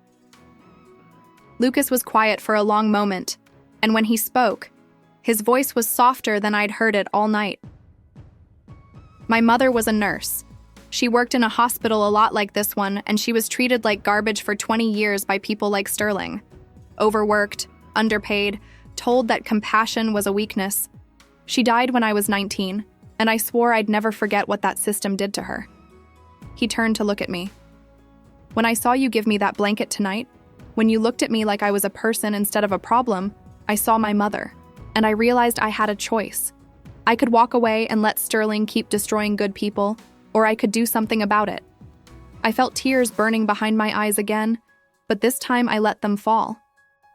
Lucas was quiet for a long moment, and when he spoke, his voice was softer than I'd heard it all night. My mother was a nurse. She worked in a hospital a lot like this one, and she was treated like garbage for 20 years by people like Sterling. Overworked, underpaid, told that compassion was a weakness. She died when I was 19, and I swore I'd never forget what that system did to her. He turned to look at me. When I saw you give me that blanket tonight, when you looked at me like I was a person instead of a problem, I saw my mother, and I realized I had a choice. I could walk away and let Sterling keep destroying good people, or I could do something about it. I felt tears burning behind my eyes again, but this time I let them fall.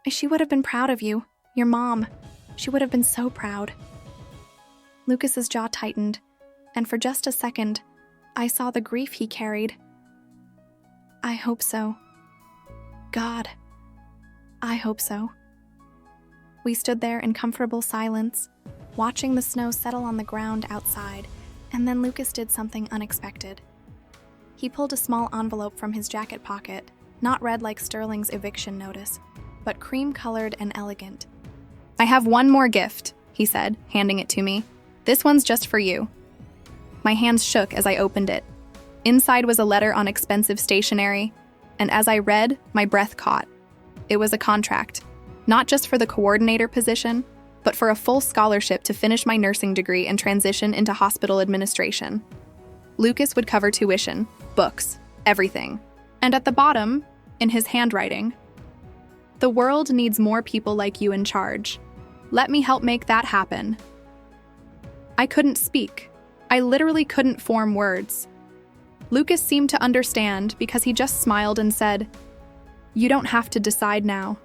She would have been proud of you, your mom. She would have been so proud. Lucas's jaw tightened, and for just a second, I saw the grief he carried. I hope so. God, I hope so. We stood there in comfortable silence, watching the snow settle on the ground outside, and then Lucas did something unexpected. He pulled a small envelope from his jacket pocket, not red like Sterling's eviction notice, but cream-colored and elegant. I have one more gift, he said, handing it to me. This one's just for you. My hands shook as I opened it. Inside was a letter on expensive stationery, and as I read, my breath caught. It was a contract, not just for the coordinator position, but for a full scholarship to finish my nursing degree and transition into hospital administration. Lucas would cover tuition, books, everything. And at the bottom, in his handwriting, "The world needs more people like you in charge. Let me help make that happen." I couldn't speak. I literally couldn't form words. Lucas seemed to understand because he just smiled and said, "You don't have to decide now.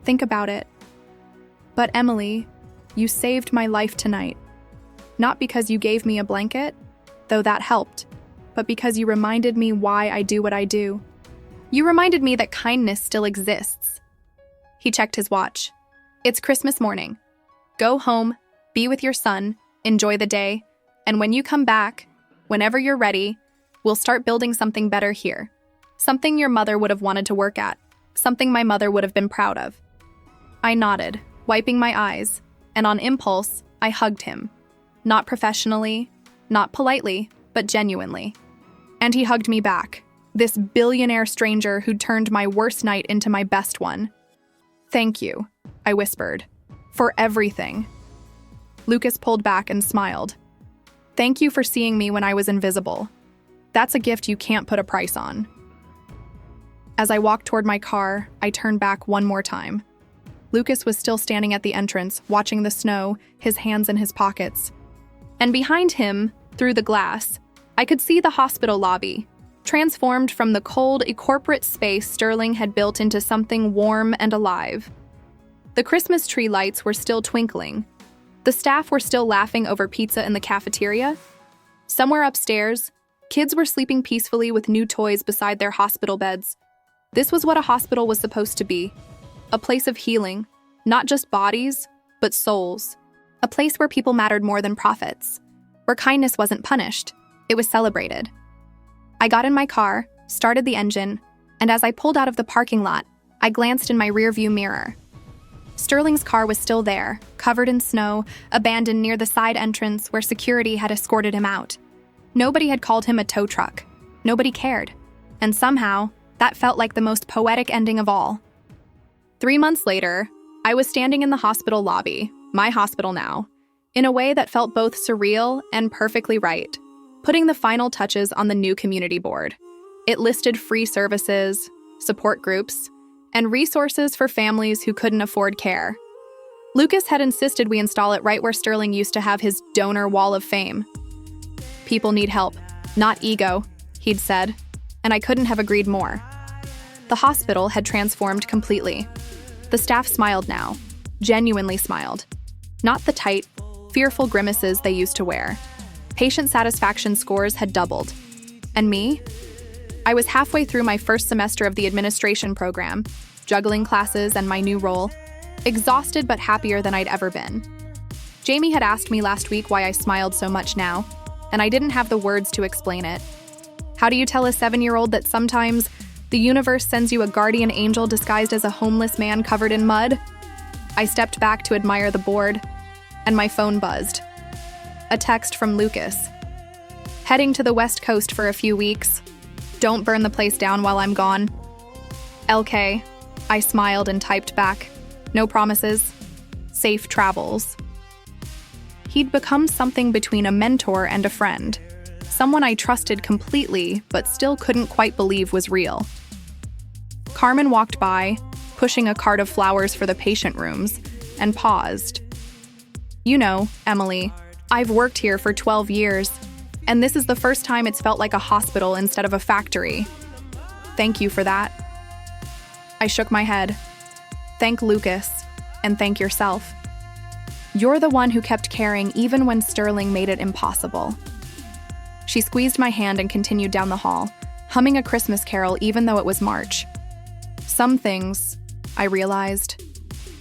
Think about it. But Emily, you saved my life tonight. Not because you gave me a blanket, though that helped, but because you reminded me why I do what I do. You reminded me that kindness still exists." He checked his watch. "It's Christmas morning. Go home, be with your son, enjoy the day, and when you come back, whenever you're ready, we'll start building something better here. Something your mother would have wanted to work at. Something my mother would have been proud of." I nodded, wiping my eyes, and on impulse, I hugged him. Not professionally, not politely, but genuinely. And he hugged me back, this billionaire stranger who'd turned my worst night into my best one. "Thank you," I whispered, "for everything." Lucas pulled back and smiled. "Thank you for seeing me when I was invisible. That's a gift you can't put a price on." As I walked toward my car, I turned back one more time. Lucas was still standing at the entrance, watching the snow, his hands in his pockets. And behind him, through the glass, I could see the hospital lobby, transformed from the cold, corporate space Sterling had built into something warm and alive. The Christmas tree lights were still twinkling. The staff were still laughing over pizza in the cafeteria. Somewhere upstairs, kids were sleeping peacefully with new toys beside their hospital beds. This was what a hospital was supposed to be. A place of healing, not just bodies, but souls. A place where people mattered more than profits. Where kindness wasn't punished, it was celebrated. I got in my car, started the engine, and as I pulled out of the parking lot, I glanced in my rearview mirror. Sterling's car was still there, covered in snow, abandoned near the side entrance where security had escorted him out. Nobody had called him a tow truck. Nobody cared. And somehow, that felt like the most poetic ending of all. 3 months later, I was standing in the hospital lobby, my hospital now, in a way that felt both surreal and perfectly right, putting the final touches on the new community board. It listed free services, support groups, and resources for families who couldn't afford care. Lucas had insisted we install it right where Sterling used to have his donor wall of fame. "People need help, not ego," he'd said, and I couldn't have agreed more. The hospital had transformed completely. The staff smiled now, genuinely smiled. Not the tight, fearful grimaces they used to wear. Patient satisfaction scores had doubled. And me? I was halfway through my first semester of the administration program, juggling classes and my new role, exhausted but happier than I'd ever been. Jamie had asked me last week why I smiled so much now, and I didn't have the words to explain it. How do you tell a 7-year-old that sometimes the universe sends you a guardian angel disguised as a homeless man covered in mud? I stepped back to admire the board, and my phone buzzed. A text from Lucas. Heading to the West Coast for a few weeks. Don't burn the place down while I'm gone. LK. I smiled and typed back. No promises. Safe travels. He'd become something between a mentor and a friend. Someone I trusted completely, but still couldn't quite believe was real. Carmen walked by, pushing a cart of flowers for the patient rooms, and paused. You know, Emily, I've worked here for 12 years, and this is the first time it's felt like a hospital instead of a factory. Thank you for that. I shook my head. Thank Lucas, and thank yourself. You're the one who kept caring even when Sterling made it impossible. She squeezed my hand and continued down the hall, humming a Christmas carol even though it was March. Some things, I realized,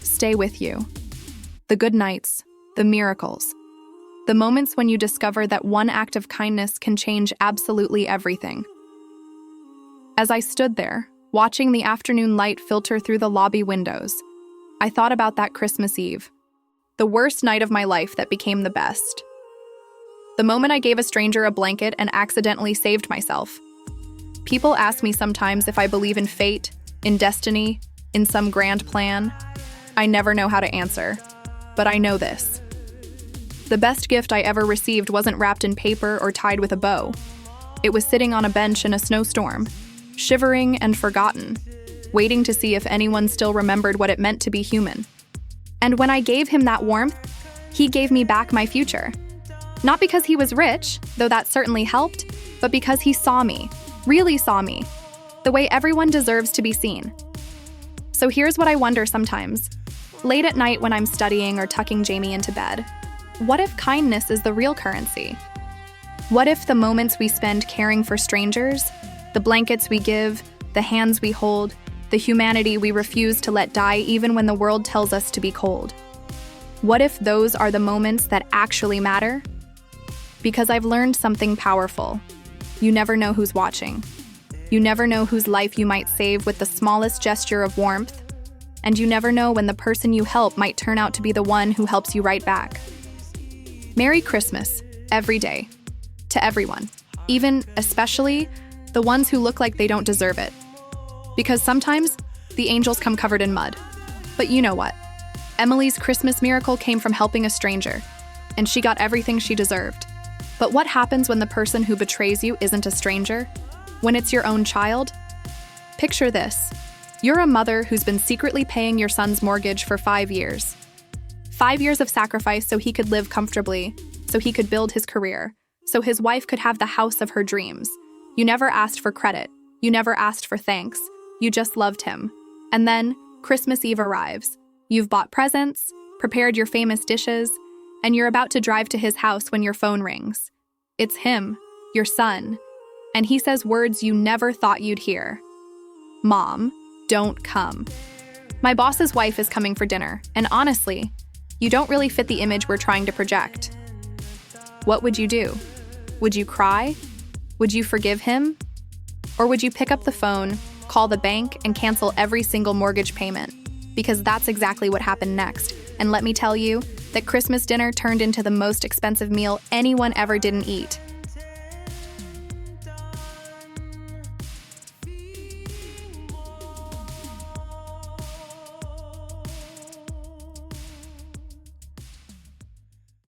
stay with you. The good nights, the miracles, the moments when you discover that one act of kindness can change absolutely everything. As I stood there, watching the afternoon light filter through the lobby windows, I thought about that Christmas Eve, the worst night of my life that became the best. The moment I gave a stranger a blanket and accidentally saved myself. People ask me sometimes if I believe in fate, in destiny, in some grand plan. I never know how to answer, but I know this. The best gift I ever received wasn't wrapped in paper or tied with a bow. It was sitting on a bench in a snowstorm, shivering and forgotten, waiting to see if anyone still remembered what it meant to be human. And when I gave him that warmth, he gave me back my future. Not because he was rich, though that certainly helped, but because he saw me, really saw me, the way everyone deserves to be seen. So here's what I wonder sometimes. Late at night when I'm studying or tucking Jamie into bed, what if kindness is the real currency? What if the moments we spend caring for strangers, the blankets we give, the hands we hold, the humanity we refuse to let die even when the world tells us to be cold? What if those are the moments that actually matter? Because I've learned something powerful. You never know who's watching. You never know whose life you might save with the smallest gesture of warmth. And you never know when the person you help might turn out to be the one who helps you right back. Merry Christmas, every day. To everyone. Even, especially, the ones who look like they don't deserve it. Because sometimes, the angels come covered in mud. But you know what? Emily's Christmas miracle came from helping a stranger, and she got everything she deserved. But what happens when the person who betrays you isn't a stranger? When it's your own child? Picture this. You're a mother who's been secretly paying your son's mortgage for 5 years. 5 years of sacrifice so he could live comfortably, so he could build his career, so his wife could have the house of her dreams. You never asked for credit. You never asked for thanks. You just loved him. And then, Christmas Eve arrives. You've bought presents, prepared your famous dishes, and you're about to drive to his house when your phone rings. It's him, your son, and he says words you never thought you'd hear. Mom, don't come. My boss's wife is coming for dinner, and honestly, you don't really fit the image we're trying to project. What would you do? Would you cry? Would you forgive him? Or would you pick up the phone, call the bank, and cancel every single mortgage payment? Because that's exactly what happened next. And let me tell you that Christmas dinner turned into the most expensive meal anyone ever didn't eat.